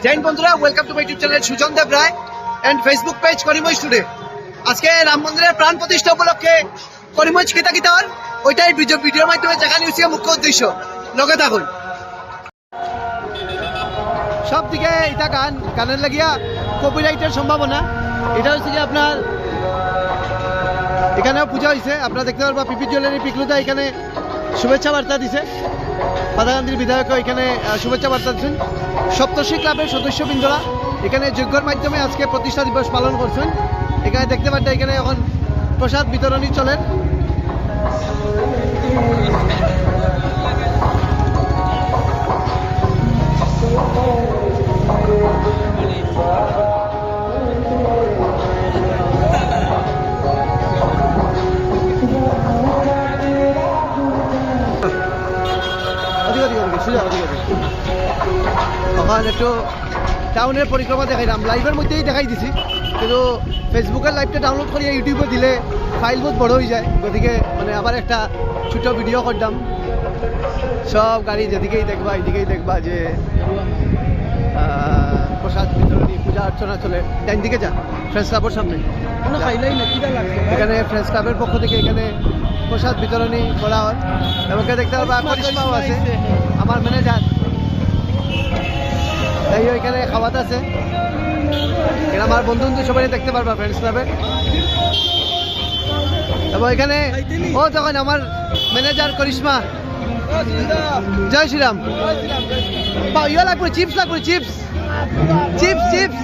জৈন বন্ধুরা, welcome to my YouTube channel Sujan Deb Roy and Facebook page Karimganj today. আজকে রাম মন্দিরের প্রাণ প্রতিষ্ঠা উপলক্ষে করিমগঞ্জ কিতা কিতা হল ওইটাই ভিডিওর মাধ্যমে দেখানো হচ্ছে মুখ্য উদ্দেশ্য। লগে থাকুন। সব দিকে এটা গানের লাগিয়া কপিরাইটের সম্ভাবনা। এটা হচ্ছে যে আপনার এখানেও পূজা হয়েছে, আপনারা দেখতে পারবা পিপি জুয়েলারি পিকলুদা এখানে শুভেচ্ছা বার্তা দিছে। পাদাকান্দির বিধায়ক এখানে শুভেচ্ছা বার্তা দিচ্ছেন। সপ্তর্ষি ক্লাবের সদস্যবৃন্দরা এখানে যজ্ঞের মাধ্যমে আজকে প্রতিষ্ঠা দিবস পালন করছেন। এখানে দেখতে পাচ্ছেন এখানে এখন প্রসাদ বিতরণী চলেন। তখন একটু টাউনের পরিক্রমা দেখাইলাম, লাইভের মধ্যেই দেখাই দিছি, কিন্তু ফেসবুকের লাইভটা ডাউনলোড করিয়ে ইউটিউবে দিলে ফাইল বহুত বড় হয়ে যায়, গতিকে মানে আবার একটা ছোট ভিডিও করলাম। সব গাড়ি যেদিকেই দেখবা এদিকেই দেখবা যে প্রসাদ বিতরণী পূজা অর্চনা চলে। ডাইন দিকে যা ফ্রেন্ডস ক্লাবের সামনে এখানে ফ্রেন্ডস ক্লাবের পক্ষ থেকে এখানে প্রসাদ বিতরণী করা হয় এবং দেখতে পারবা করিশ্মাও আছে, আমার ম্যানেজার তাই এখানে খাওয়াতে আছে। এখানে আমার বন্ধু বন্ধু সবাই দেখতে পারবা ফ্রেন্ডস ক্লাবে। এবং এখানে ও তখন আমার ম্যানেজার করিশ্মা। জয় শ্রীরাম। ইয়ে লাগবে চিপস, লাগবে চিপস চিপস চিপস।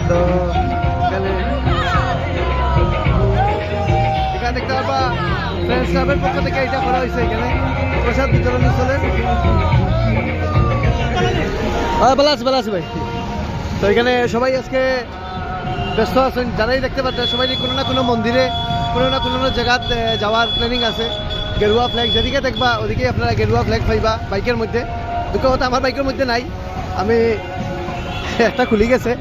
তো এখানে দেখতে পারবা ফ্রেন্ডস ক্লাবের পক্ষ থেকে এটা করা হয়েছে। এখানে প্রসাদ বিতরণী চলে। ভালো আছে ভাই। তো এখানে সবাই আজকে ব্যস্ত আছেন, যারাই দেখতে পাচ্ছেন সবাই কোনো না কোনো মন্দিরে কোনো না কোনো জায়গাতে যাওয়ার প্ল্যানিং আছে। গেরুয়া ফ্ল্যাগ যেদিকে দেখবা ওদিকে আপনারা গেরুয়া ফ্ল্যাগ পাইবা বাইকের মধ্যে। দুটো কথা আমার বাইকের মধ্যে নাই, আমি একটা খুলি গেছে,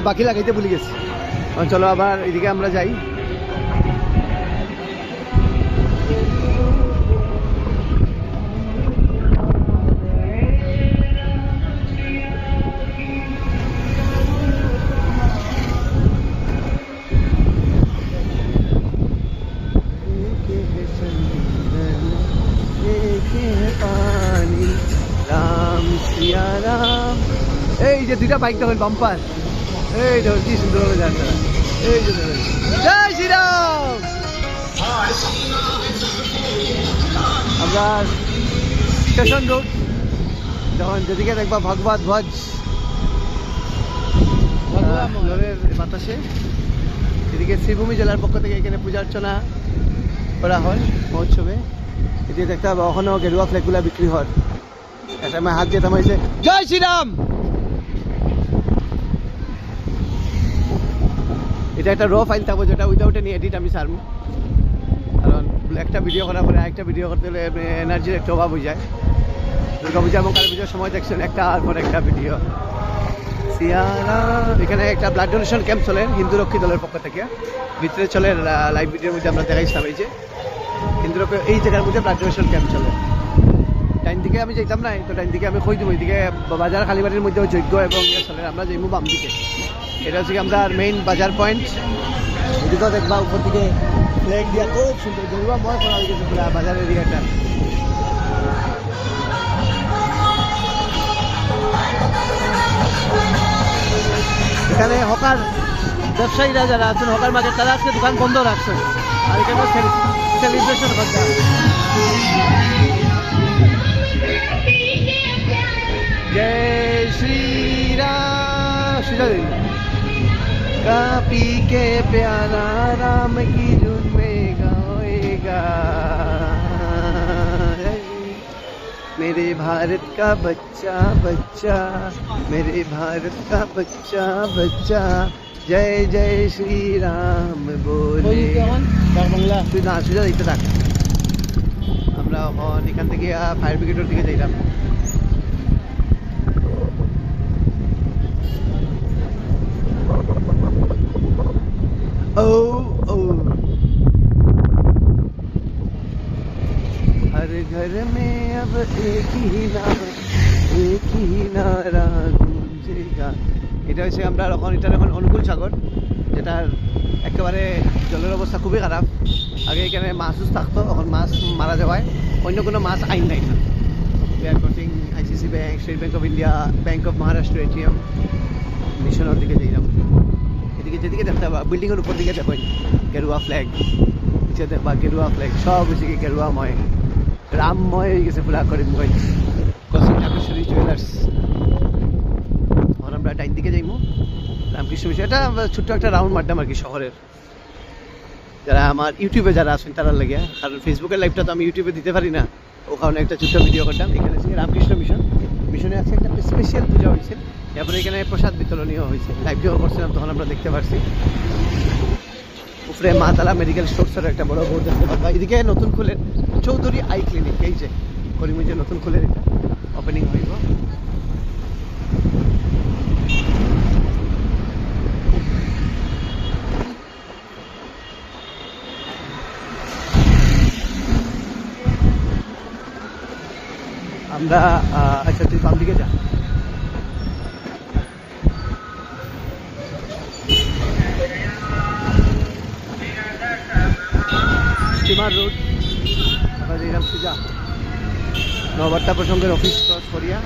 বাকি লাগাইতে ভুলে গেছি। চলো আবার এদিকে আমরা যাই। এই যে দুইটা বাইক দেখেন বাম্পার, এই দেখুন কি সুন্দর হবে যান তারা। এই যে জয় শ্রীরাম। আমরা স্টেশন রোড যখন যেদিকে দেখবা ভগবত ধ্বজ বাতাসে, এদিকে শ্রীভূমি জেলার পক্ষ থেকে এখানে পূজা অর্চনা করা হয় মহোৎসবে। এদিকে দেখতে হবে ওখানেও গেরুয়া ফ্ল্যাগগুলা বিক্রি হয়। একটা আমার হাত দিয়ে থামাইছে জয় শ্রীরাম। এটা একটা র ফাইল থাকবো যেটা উইদাউট এনি এডিট আমি ছাড়বো, কারণ একটা ভিডিও করার পরে আরেকটা ভিডিও করতে হলে এনার্জির একটা অভাব হয়ে যায়। দুর্গা পূজা এবং কালী পূজার সময় দেখছেন একটা আর পর একটা ভিডিও। এখানে একটা ব্লাড ডোনেশন ক্যাম্প চলে হিন্দু রক্ষী দলের পক্ষ থেকে, ভিতরে চলে লাইভ ভিডিওর মধ্যে আমরা দেখাইছিলাম। এই যে হিন্দু রক্ষী এই জায়গার মধ্যে ব্লাড ডোনেশন ক্যাম্প চলে। ডাইন দিকে আমি যেতাম না, তো ডাইন দিকে আমি কই দিব ওইদিকে বাজার কালীবাড়ির মধ্যে যজ্ঞ এবং চলে। আমরা যাইমু বাম দিকে, এটা হচ্ছে আমরা মেইন বাজার পয়েন্ট। এদিকেও দেখবা উপর দিকে ফ্ল্যাগ দিয়া খুব সুন্দর গেরুয়া ময় করা হয়ে গেছে পুরা বাজার এরিয়াটা। এখানে হকার ব্যবসায়ীরা যারা আছেন হকার মার্কেট, তারা আজকে দোকান বন্ধ রাখছেন আর এখানে সেলিব্রেশন করছে। जय श्री राम। का पी के प्यारा राम की धुन में गाएगा, मेरे भारत का बच्चा बच्चा, मेरे भारत का बच्चा बच्चा, जय जय श्री राम बोले। তুই না সুজা দেখতে থাক, আমরা এখান থেকে ফায়ার ব্রিগেডের দিকে যাইলাম। हर घर में अब एक ही नारा गूंजेगा। এটা হচ্ছে আমরা এখন অনুকূল সাগর, যেটার একেবারে জলের অবস্থা খুবই খারাপ। আগে এখানে মাছ থাকতো, এখন মাছ মারা যাওয়ায় অন্য কোনো মাছ আইন নাই না। We are crossing ICC Bank, State Bank of India, Bank of Maharashtra ATM, মিশনের দিকে যাইলাম। এদিকে যেদিকে দেখতে পাবা বিল্ডিংয়ের উপর দিকে দেখুন গেরুয়া ফ্ল্যাগ, নিচে দেখবা গেরুয়া ফ্ল্যাগ, সব হচ্ছে কি গেরুয়াময়, রামময় হয়ে গেছে পুরা করিমগঞ্জ। Crossing ঠাকুরশ্বরী jewellers. এখন আমরা ডাইন দিকে যাইমু রামকৃষ্ণ মিশন। এটা ছোট্ট একটা রাউন্ড মারলাম আর কি শহরের। যারা আমার ইউটিউবে যারা আছেন তারা লাগে, কারণ ফেসবুকের লাইভটা তো আমি ইউটিউবে দিতে পারি না, ও কারণে একটা ছোট্ট ভিডিও করলাম। এখানে আছে রামকৃষ্ণ মিশন, মিশনে আছে একটা স্পেশাল পূজা হয়েছে, তারপরে এখানে প্রসাদ বিতরণীয় হয়েছে। লাইভটিও করছিলাম তখন আমরা দেখতে পারছি। উপরে মা তালা মেডিকেল স্টোরসের একটা বড় বোর্ড দেখতে পারবা। এদিকে নতুন খুলে চৌধুরী আই ক্লিনিক, এই যে করিমগঞ্জে নতুন খুলে এটা ওপেনিং হইব। আমরা আচ্ছা তুই বাম দিকে যা। স্টিমার রোড, আমরা যেলাম সুজা নবার্তা প্রসঙ্গের অফিস ক্রস করিয়া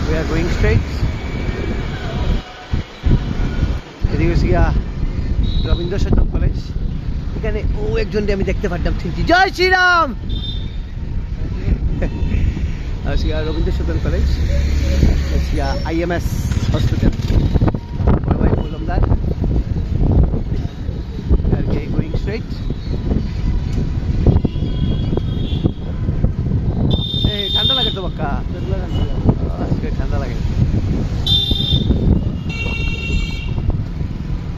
উই আর গোয়িং স্ট্রেট। এদিকে গিয়া রবীন্দ্র সদন কলেজ। এখানে ও একজনকে আমি দেখতে পারতাম, চিনছি, জয় Shriram. Rabindra Sadan college, IMS hospital, মলমদার। আর কি গোয়িং স্ট্রেট। ঠান্ডা লাগে তো বাক্কা, আজকে ঠান্ডা লাগে।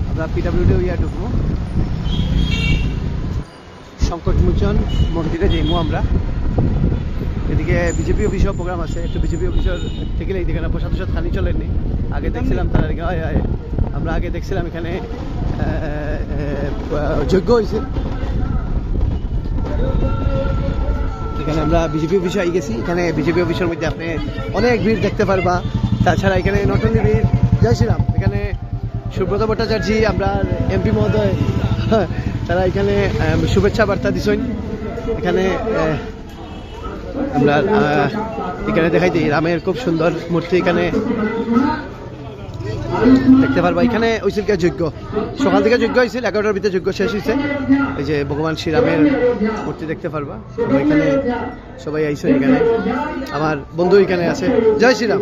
আমরা PWD ইয়া ঢুকবো, সংকটমোচন মন্দিরে যাইমু আমরা। এদিকে বিজেপি অফিসেও প্রোগ্রাম আছে, একটু বিজেপি অফিসের থেকে এখানে প্রসাদ প্রসাদ খানি চলেনি। আগে দেখছিলাম তারা, আমরা আগে দেখছিলাম এখানে যজ্ঞ হয়েছে। এখানে আমরা বিজেপি অফিসে আই গেছি। এখানে বিজেপি অফিসের মধ্যে আপনি অনেক ভিড় দেখতে পারবা। তাছাড়া এখানে নট অনলি ভিড়, জয় শ্রীরাম, এখানে সুব্রত ভট্টাচার্য আমরা MP মহোদয় তারা এখানে শুভেচ্ছা বার্তা দিছেন। এখানে আমরা এখানে দেখাই দিই রামের খুব সুন্দর মূর্তি এখানে দেখতে পারবা। এখানে হয়েছিল কে যজ্ঞ, সকাল থেকে যজ্ঞ হয়েছিল, 11টার ভিতরে যজ্ঞ শেষ হয়েছে। এই যে ভগবান শ্রীরামের মূর্তি দেখতে পারবা। এখানে সবাই আইছে, এখানে আমার বন্ধু এখানে আছে। জয় শ্রীরাম।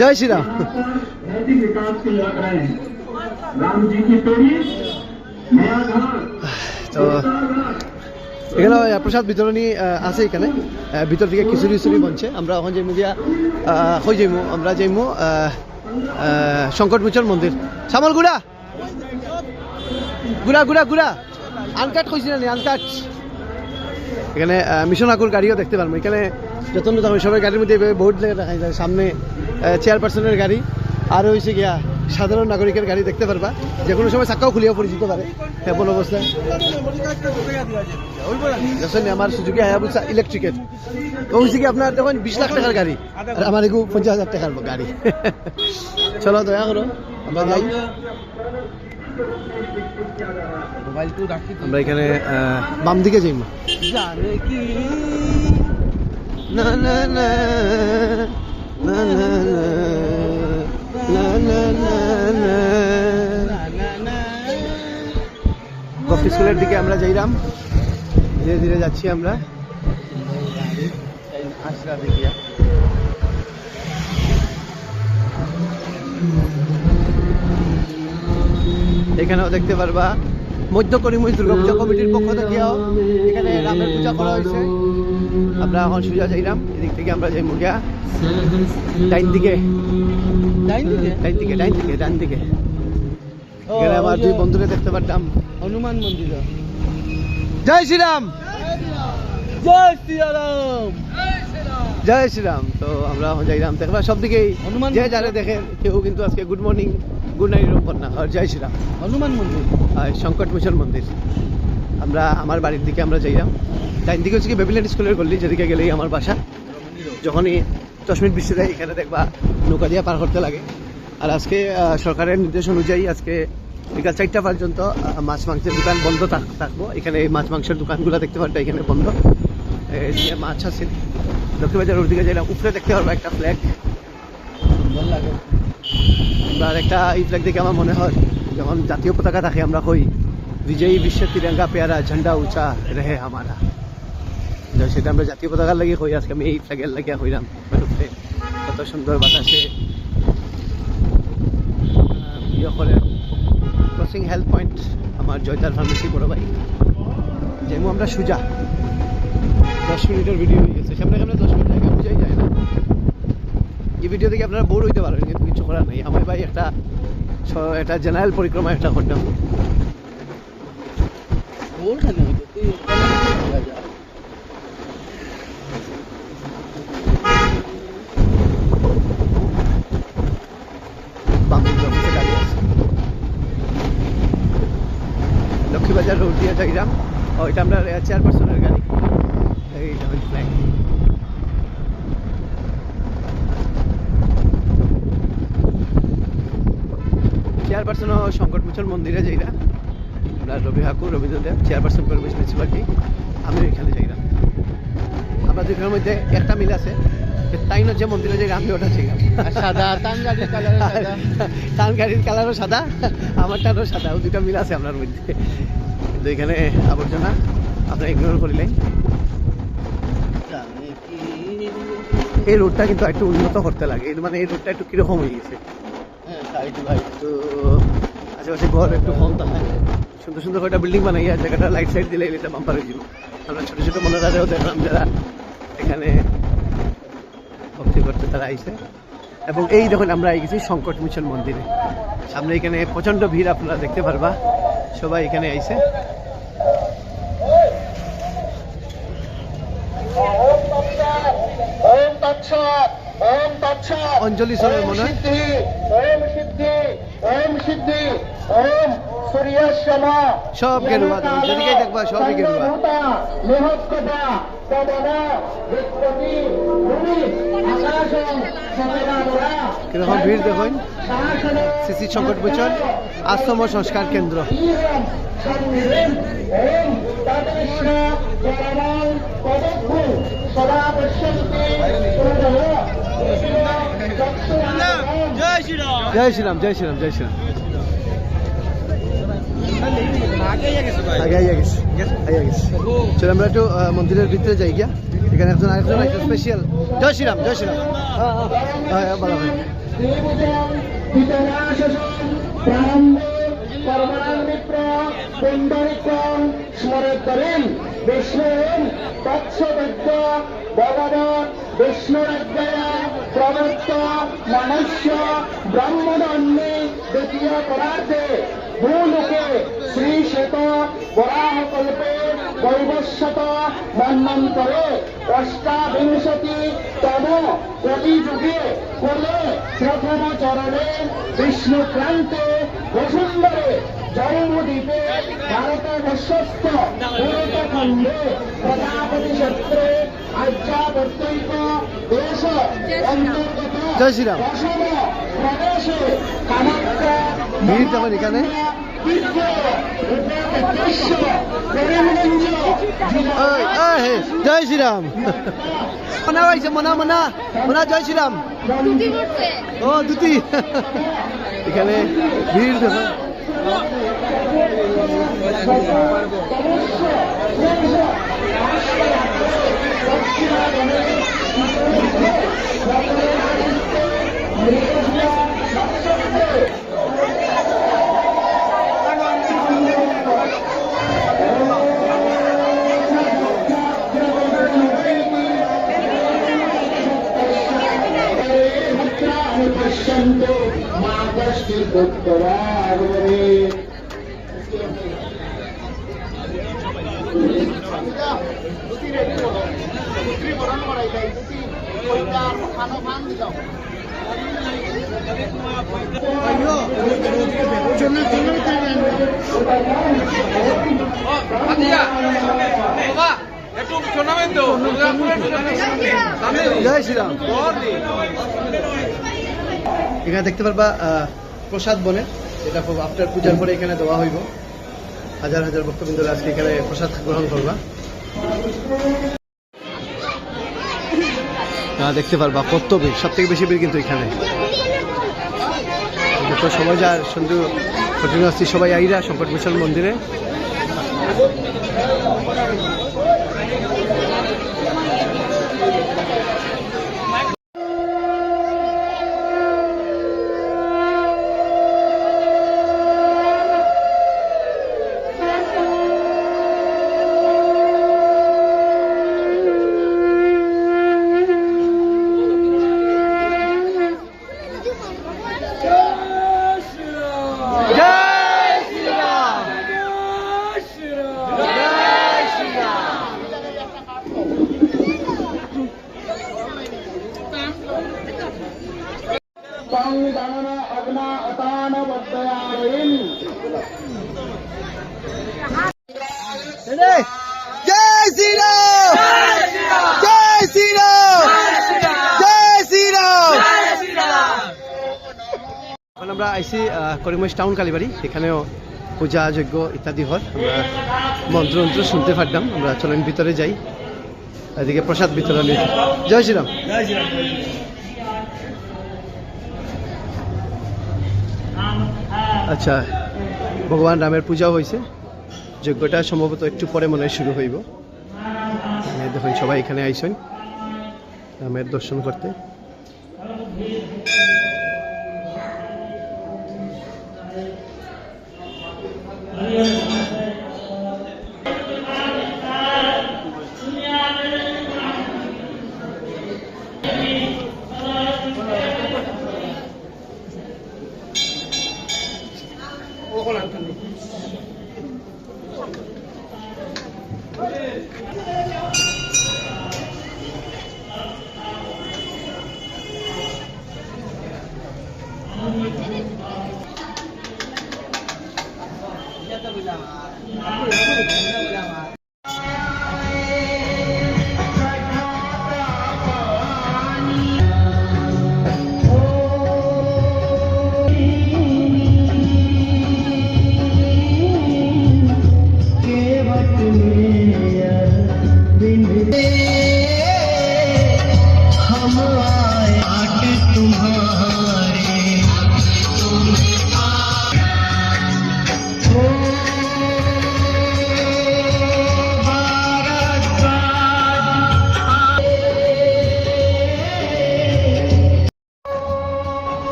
জয় শ্রীরাম। তো এখানে প্রসাদ বিতরণী আছে, এখানে ভিতর থেকে খিচুড়ি খিচুড়ি বনছে। আমরা এখন যাইমু গিয়া হয়ে যাইমু, আমরা যাইমু সংকটমোচন মন্দির। শ্যামল গুড়া গুড়া গুড়া গুড়া আনকাট কইছি না, আনকাট। এখানে মিশন আকুর গাড়িও দেখতে পারবো। এখানে যতন সবাই গাড়ির মধ্যে বহুত দেখা যায়। সামনে চেয়ারপারসনের গাড়ি, আর হয়েছে গিয়া সাধারণ নাগরিকের গাড়ি দেখতে পারবা। যে কোনো সময় চাক্কাও খুলিয়াও পরিচিত পারে এমন অবস্থায়। আমার সুজুকি হায়াবুসা ইলেকট্রিকের ও হয়েছে কি আপনার তখন 20 লাখ টাকার গাড়ি, আর আমার এগু 50,000 টাকার গাড়ি। চলো দয়া করো আমরা যাই। আমরা এখানে বাম দিকে যাই। জানে কি না না না না না গফটি স্কুলের দিকে আমরা যাইলাম, ধীরে ধীরে যাচ্ছি আমরা। এখানেও দেখতে পারবা মধ্য করিমগঞ্জ দুর্গাপূজা কমিটির পক্ষ থেকেও এখানে রামের পূজা করা হয়েছে। আমরা এখন সোজা যাইলাম, এদিক থেকে আমরা যাই মুগিয়া ডাইন দিকে, ডাইন দিকে এখানে আমার দুই বন্ধুকে দেখতে পারতাম। হনুমান মন্দির। জয় শ্রীরাম, জয় শ্রীরাম, জয় শ্রীরাম। তো আমরা এখন যাইলাম দেখবা সব দিকেই হনুমান, যে যারা দেখেন কেউ কিন্তু আজকে গুড মর্নিং গুনাই রূপকন্যা জয় শ্রীরাম হনুমান মন্দির সংকট মোচন মন্দির। আমরা আমার বাড়ির দিকে আমরা যাইলাম, ডাইন দিকে হচ্ছে কি বেবিল্যান্ড স্কুলের গল্লি, যেদিকে গেলেই আমার বাসা। যখনই 10 মিনিট বৃষ্টি দেয় এখানে দেখবা নৌকা দিয়ে পার করতে লাগে। আর আজকে সরকারের নির্দেশ অনুযায়ী আজকে বিকাল 4টা পর্যন্ত মাছ মাংসের দোকান বন্ধ থাকবো। এখানে এই মাছ মাংসের দোকানগুলো দেখতে পারবে এখানে বন্ধ। এদিকে মাছ আছে, লক্ষ্মীবাজার ওর দিকে যাইলাম, উপরে দেখতে পারবো একটা ফ্ল্যাগ, ভালো লাগে। আর একটা এই ফ্ল্যাগ দেখে আমার মনে হয় যখন জাতীয় পতাকা থাকে আমরা কই বিজয়ী বিশ্ব তিরঙ্গা পেয়ারা ঝান্ডা উঁচা রেহে আমারা, সেটা আমরা জাতীয় পতাকার লাগে কই। আজকে আমি এই ফ্ল্যাগের লাগিয়া কইলাম, কত সুন্দর বাতাসে ইয়ে করে। ক্রসিং হেলথ পয়েন্ট আমার জয়তার ফার্মেসি বড় ভাই, যেমন আমরা সুজা 10 মিনিটের ভিডিও হয়ে গেছে, সামনে 10 মিনিট আগে বুঝাই যায় না। এই ভিডিও থেকে আপনারা বোর হইতে পারেন, কিন্তু কিছু করার নেই। আমার ভাই একটা জেনারেল পরিক্রমা একটা করলাম। লক্ষ্মীবাজার রোড দিয়ে যাইলাম, ওইটা আমরা চেয়ারপারসনের গাড়ি। এইটা ওই ফ্ল্যাগ, চেয়ারপারসন সংকট মোচন মন্দিরে যাইরা আমরা রবি ঠাকুর রবীন্দ্রদেব চেয়ারপারসন পরিবেশ মিউনিসিপালিটি, আমি এখানে যাইলাম। আমরা দুজনের মধ্যে একটা মিল আছে, তাইনো যে মন্দিরে যাই আমি ওটা ছিলাম সাদা তান গাড়ির কালার সাদা, তার গাড়ির কালারও সাদা, আমারটারও সাদা, ও দুটা মিল আছে আপনার মধ্যে। কিন্তু এখানে আবর্জনা আপনারা ইগনোর করিলেন। এই রোডটা কিন্তু একটু উন্নত করতে লাগে, মানে এই রোডটা একটু কিরকম হয়ে গেছে। তো আশেপাশে ঘর একটু কম থাকে, সুন্দর সুন্দর কয়েকটা বিল্ডিং বানাইয়া জায়গাটা লাইট সাইড দিলে এটা বাম্পার হয়ে যাব। আমরা ছোটো ছোটো মনোরারেও দেখলাম যারা এখানে ভক্তি করতে তারা আইছে। এবং এই দেখুন আমরা গেছি সংকট মোচন মন্দিরে, সামনে এখানে প্রচণ্ড ভিড় আপনারা দেখতে পারবা, সবাই এখানে আইছে। অঞ্জলি সরের মনে হয় সব গেরুয়া, যেদিকে দেখবা সবই গেরুয়া। কিরকম ভিড় দেখুন, শ্রী সংকট মোচন আশ্রম ও সংস্কার কেন্দ্র। জয় শ্রীরাম জয় শ্রীরাম জয় শ্রীরাম। চলো আমরা একটু মন্দিরের ভিতরে যাই গিয়া, এখানে আরেকজন একটা স্পেশাল। জয় শ্রীরাম জয় শ্রীরাম। হ্যাঁ ভালো ভাই। ভগবান বিষ্ণুরাজ্ঞয়া প্রদত্ত মনুষ্য ব্রহ্মদন্যে দ্বিতীয় পরার্ধে ভূলোকে শ্রীশ্বেত বরাহকল্পে বৈবস্বত মন্বন্তরে অষ্টাবিংশতিতম কলিযুগে কোলে প্রথম চরণে বিষ্ণুক্রান্তে বসুন্ধরে জন্মদ্বীপে ভারতবর্ষস্থ ভূতখণ্ডে প্রজাপতি ক্ষেত্রে আর্যাবর্তৈক দেশ অন্তর্গত জয় শ্রীরাম। দশম প্রদেশে কামাখ্যা ভিড় যেমন এখানে জয় শ্রীরাম। মনা হয়েছে মনা মনা মনা জয় শ্রীরাম। ও দুটি এখানে ভিড় দেখো। জয় শ্রীরাম। এখানে দেখতে পারবা প্রসাদ বনে, এটা আফটার পূজার পরে এখানে দেওয়া হইব। হাজার হাজার ভক্তবৃন্দরা আজকে এখানে প্রসাদ গ্রহণ করবা। দেখতে পারবা কত ভিড়, সব থেকে বেশি ভিড় কিন্তু এখানে। যত সবাই যার সন্ধু কঠিনাস্তি সবাই আইরা সংকট মোচন মন্দিরে। সংগণনা অগ্না অতান বদ্দয়ায়িন। জয় শ্রীরাম, জয় শ্রীরাম, জয় শ্রীরাম। এখন আমরা আইসি করিমগঞ্জ টাউন কালীবাড়ি, এখানেও পূজা যজ্ঞ ইত্যাদি হয়। আমরা মন্ত্র শুনতে পারতাম। আমরা চলেন ভিতরে যাই, এদিকে প্রসাদ বিতরণ। জয় শ্রীরাম। আচ্ছা, ভগবান রামের পূজা হয়েছে, যজ্ঞটা সম্ভবত একটু পরে মনে হয় শুরু হইব। দেখুন সবাই এখানে আইসেন রামের দর্শন করতে।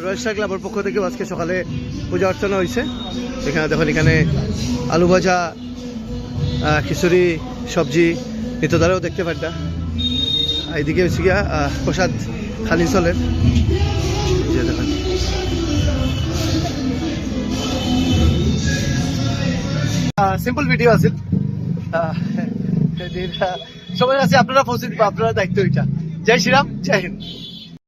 রয়েস্টার ক্লাবের পক্ষ থেকে আজকে সকালে পূজা অর্চনা হয়েছে। এখানে দেখুন, এখানে আলু ভাজা, খিচুড়ি, সবজি নিত্যদারেও দেখতে পারতা। এইদিকে হচ্ছে গিয়া প্রসাদ খালি চলের। দেখুন সিম্পল ভিডিও আছে, সবাই আছে, আপনারা পৌঁছে দিবা, আপনারা দায়িত্ব এটা। জয় শ্রীরাম, জয় হিন্দ।